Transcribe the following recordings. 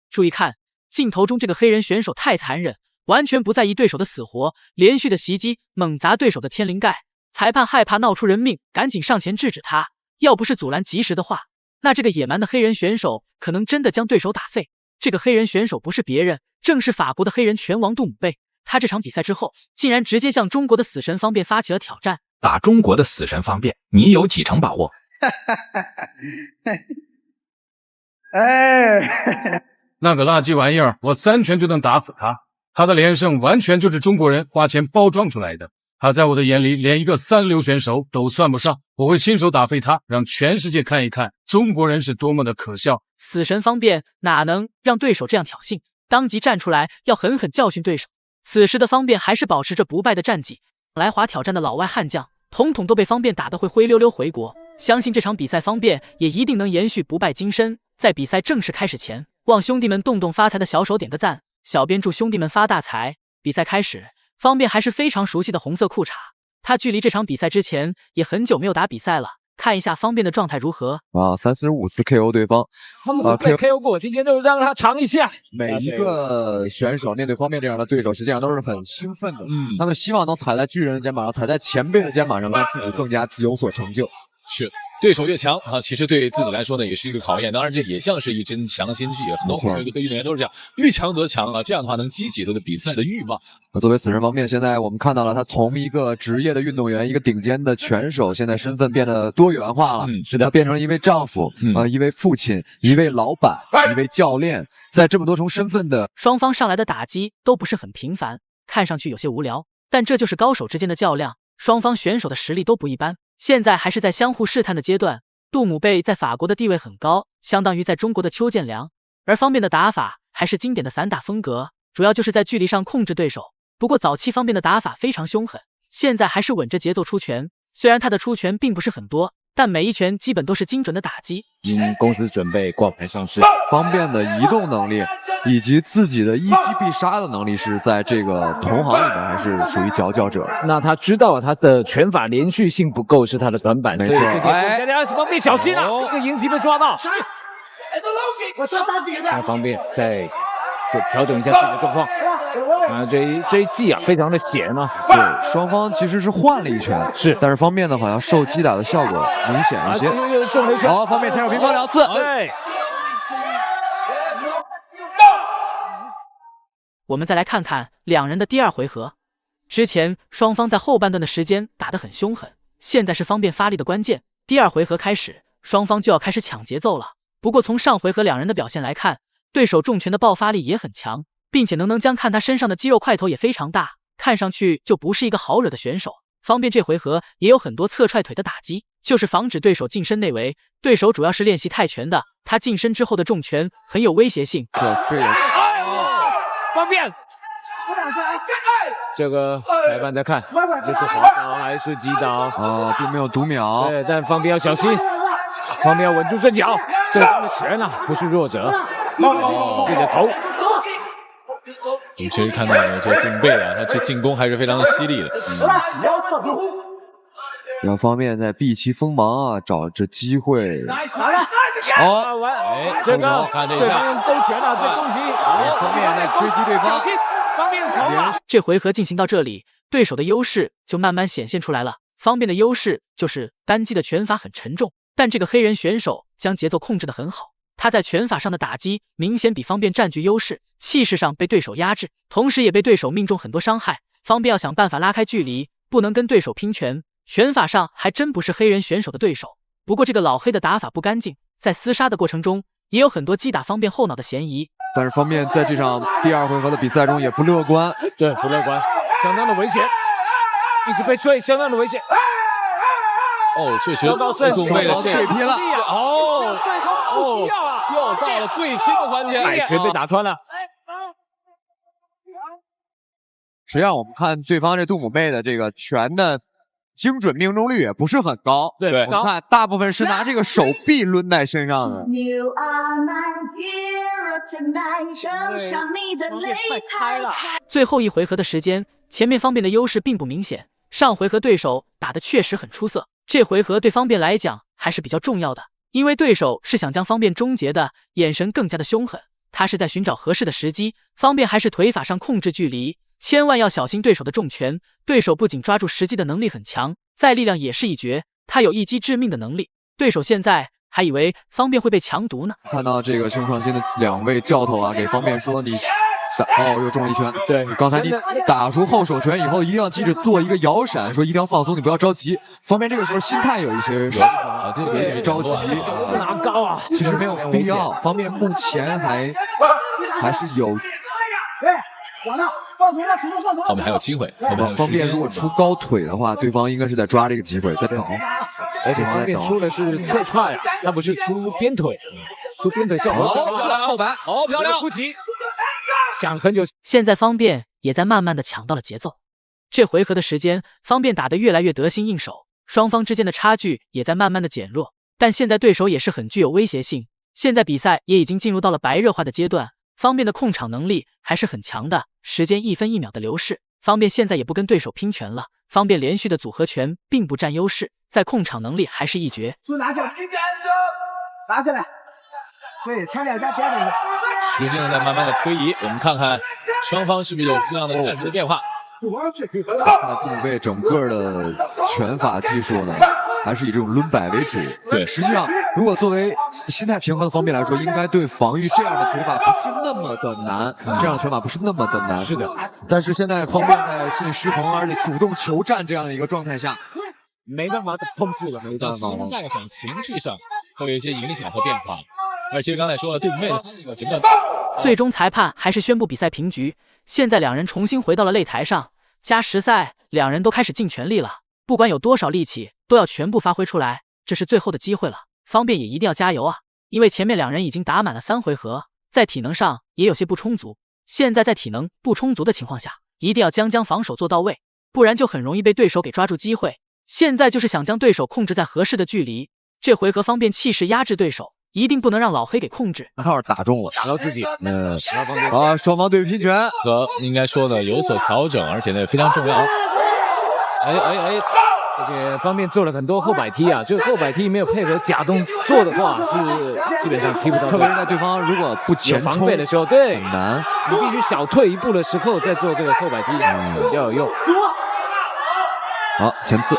注意看，镜头中这个黑人选手太残忍，完全不在意对手的死活，连续的袭击猛砸对手的天灵盖。裁判害怕闹出人命，赶紧上前制止他。要不是阻拦及时的话，那这个野蛮的黑人选手可能真的将对手打废。这个黑人选手不是别人，正是法国的黑人拳王杜姆贝。他这场比赛之后，竟然直接向中国的死神方便发起了挑战。打中国的死神方便，你有几成把握？哎，那个垃圾玩意儿，我3拳就能打死他。他的连胜完全就是中国人花钱包装出来的。他在我的眼里连一个3流选手都算不上，我会亲手打飞他，让全世界看一看中国人是多么的可笑。死神方便哪能让对手这样挑衅，当即站出来要狠狠教训对手。此时的方便还是保持着不败的战绩，来华挑战的老外悍将统统都被方便打得会灰溜溜回国。相信这场比赛方便也一定能延续不败金身。在比赛正式开始前，望兄弟们动动发财的小手点个赞，小编祝兄弟们发大财。比赛开始，方便还是非常熟悉的红色裤衩，他距离这场比赛之前也很久没有打比赛了。看一下方便的状态如何啊？35次 KO 对方，他们是被 KO 过，今天就让他尝一下。每一个选手面对方便这样的对手，实际上都是很兴奋的。他们希望能踩在巨人的肩膀上，踩在前辈的肩膀上，让自己更加有所成就。是。对手越强啊，其实对自己来说呢，也是一个考验。当然，这也像是一针强心剂。很多运动员都是这样，遇强则强啊，这样的话能激起他的比赛的欲望。作为死神方面，现在我们看到了他从一个职业的运动员，一个顶尖的拳手，现在身份变得多元化了。是的，他变成了一位丈夫，一位父亲，一位老板，一位教练。在这么多重身份的双方上来的打击都不是很频繁，看上去有些无聊，但这就是高手之间的较量，双方选手的实力都不一般。现在还是在相互试探的阶段。杜姆贝在法国的地位很高，相当于在中国的邱建良，而方便的打法还是经典的散打风格，主要就是在距离上控制对手。不过早期方便的打法非常凶狠，现在还是稳着节奏出拳，虽然他的出拳并不是很多，但每一拳基本都是精准的打击。公司准备挂牌上市。方便的移动能力以及自己的一击必杀的能力是在这个同行里面还是属于佼佼者。那他知道他的拳法连续性不够是他的短板，所以方便小心啊，这个迎击被抓到。那方便再调整一下自己的状况。这一击啊，非常的险啊。对，双方其实是换了一拳，是，但是方便的好像受击打的效果明显一些。好，方便天手平方2次。对。我们再来看看两人的第二回合。之前双方在后半段的时间打得很凶狠，现在是方便发力的关键。第二回合开始，双方就要开始抢节奏了。不过从上回合两人的表现来看，对手重拳的爆发力也很强，并且能将看他身上的肌肉块头也非常大，看上去就不是一个好惹的选手。方便这回合也有很多侧踹腿的打击，就是防止对手近身内围。对手主要是练习泰拳的，他近身之后的重拳很有威胁性。这也方便，这个裁判在看，这是滑倒还是击倒啊？并没有读秒。对，但方便要小心，方便要稳住阵脚。对方的拳啊，不是弱者。对着头。我们确实看到了这杜姆贝啊，他这进攻还是非常的犀利的。两方面在避其锋芒啊，找着机会。好，这个看这一下，勾拳了，这攻击。方面在追击对方。方便头啊！这回合进行到这里，对手的优势就慢慢显现出来了。方便的优势就是单击的拳法很沉重，但这个黑人选手将节奏控制得很好。他在拳法上的打击明显比方便占据优势，气势上被对手压制，同时也被对手命中很多伤害。方便要想办法拉开距离，不能跟对手拼拳。拳法上还真不是黑人选手的对手。不过这个老黑的打法不干净，在厮杀的过程中也有很多击打方便后脑的嫌疑。但是方便在这场第二回合的比赛中也不乐观，对，不乐观，相当的危险，一直被追，相当的危险。确实，杜姆贝的这对拼了，又到了对拼的环节，摆拳被打穿了。实际上我们看对方这杜姆贝的这个拳的精准命中率也不是很高，对，我们看大部分是拿这个手臂抡在身上的。最后一回合的时间，前面方便的优势并不明显，上回合对手打得确实很出色，这回合对方便来讲还是比较重要的，因为对手是想将方便终结的，眼神更加的凶狠。他是在寻找合适的时机，方便还是腿法上控制距离，千万要小心对手的重拳。对手不仅抓住时机的能力很强，在力量也是一绝，他有一击致命的能力。对手现在还以为方便会被强毒呢。看到这个胸创新的2位教头啊，给方便说你。又中了一拳。对，刚才你打出后手拳以后，一定要记着做一个摇闪，说一定要放松，你不要着急。方便这个时候心态有一些有点着急，拿高啊，其实没有必要。方便目前还是有。后面还有机会，方便如果出高腿的话，对方应该是在抓这个机会，在等。而且方便出的是侧踹啊，他不是出边腿，出边腿效果好漂亮，后板，好漂亮，出击。想很久，现在方便也在慢慢的抢到了节奏。这回合的时间，方便打得越来越得心应手，双方之间的差距也在慢慢的减弱。但现在对手也是很具有威胁性。现在比赛也已经进入到了白热化的阶段，方便的控场能力还是很强的。时间1分1秒的流逝，方便现在也不跟对手拼拳了。方便连续的组合拳并不占优势，在控场能力还是一绝。拿下来，拿下来。对，前两家点点。时间在慢慢的推移，我们看看双方是不是有这样的战术的变化。那杜贝整个的拳法技术呢，还是以这种抡摆为主。对，实际上如果作为心态平衡的方面来说，应该对防御这样的腿法不是那么的难，这样的拳法不是那么的难。是的，但是现在方便在心理失衡，而且主动求战这样的一个状态下，没办法控制了，没办法。心态上、情绪上会有一些影响和变化。而且刚才说了，对面这个整个最终裁判还是宣布比赛平局。现在两人重新回到了擂台上，加时赛，两人都开始尽全力了，不管有多少力气，都要全部发挥出来。这是最后的机会了，方便也一定要加油啊！因为前面两人已经打满了3回合，在体能上也有些不充足。现在在体能不充足的情况下，一定要将防守做到位，不然就很容易被对手给抓住机会。现在就是想将对手控制在合适的距离。这回合方便气势压制对手，一定不能让老黑给控制。号打中了，打到自己。双方对拼拳，和应该说呢有所调整，而且呢非常重要。这个方面做了很多后摆踢啊，就是后摆踢没有配合假动作的话，是基本上踢不到。特别是在对方如果不前冲防备的时候，对，很难。你必须小退一步的时候再做这个后摆踢，比较有用。好，前刺。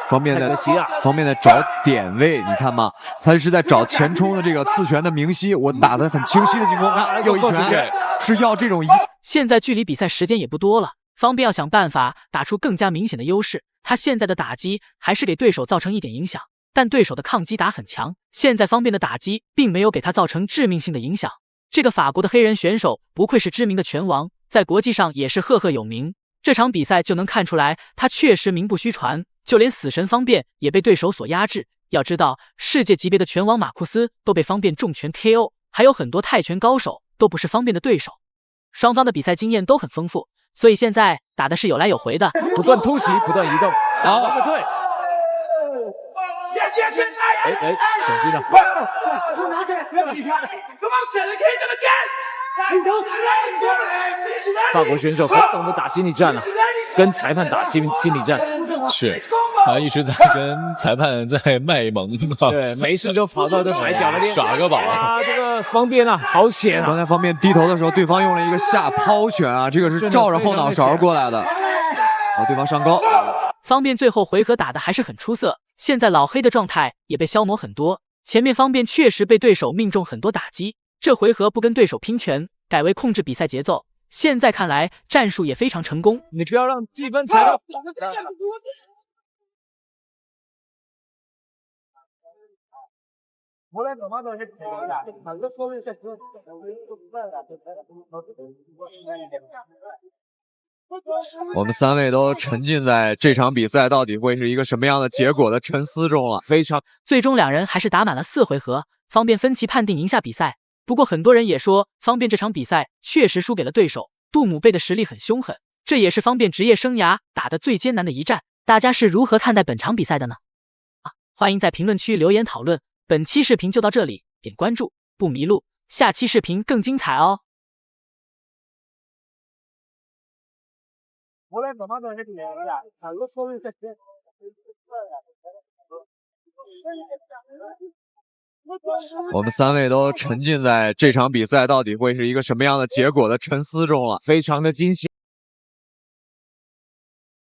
方便的找点位，你看嘛，他是在找前冲的这个刺拳的明晰，我打得很清晰的情况下，又一拳是要这种现在距离比赛时间也不多了，方便要想办法打出更加明显的优势。他现在的打击还是给对手造成一点影响，但对手的抗击打很强。现在方便的打击并没有给他造成致命性的影响。这个法国的黑人选手不愧是知名的拳王，在国际上也是赫赫有名。这场比赛就能看出来，他确实名不虚传。就连死神方便也被对手所压制。要知道，世界级别的拳王马库斯都被方便重拳 KO， 还有很多泰拳高手都不是方便的对手。双方的比赛经验都很丰富，所以现在打的是有来有回的，不断突袭，不断移动，好，不退。手机呢？法国选手很懂得打心理战了，跟裁判打心理战。是，他一直在跟裁判在卖萌。对，没事就跑到这甩脚那边耍个宝啊！这个方便啊，好险啊！刚才方便低头的时候，对方用了一个下抛拳啊，这个是照着后脑勺过来的，对方上高。方便最后回合打的还是很出色，现在老黑的状态也被消磨很多。前面方便确实被对手命中很多打击，这回合不跟对手拼拳，改为控制比赛节奏。现在看来战术也非常成功。你不要让积分踩到。我们3位都沉浸在这场比赛到底会是一个什么样的结果的沉思中了。非常，最终两人还是打满了4回合，方便分歧判定赢下比赛。不过很多人也说，方便这场比赛确实输给了对手。杜姆贝的实力很凶狠，这也是方便职业生涯打得最艰难的一战。大家是如何看待本场比赛的呢？欢迎在评论区留言讨论。本期视频就到这里，点关注不迷路，下期视频更精彩哦。我们3位都沉浸在这场比赛到底会是一个什么样的结果的沉思中了，非常的惊喜。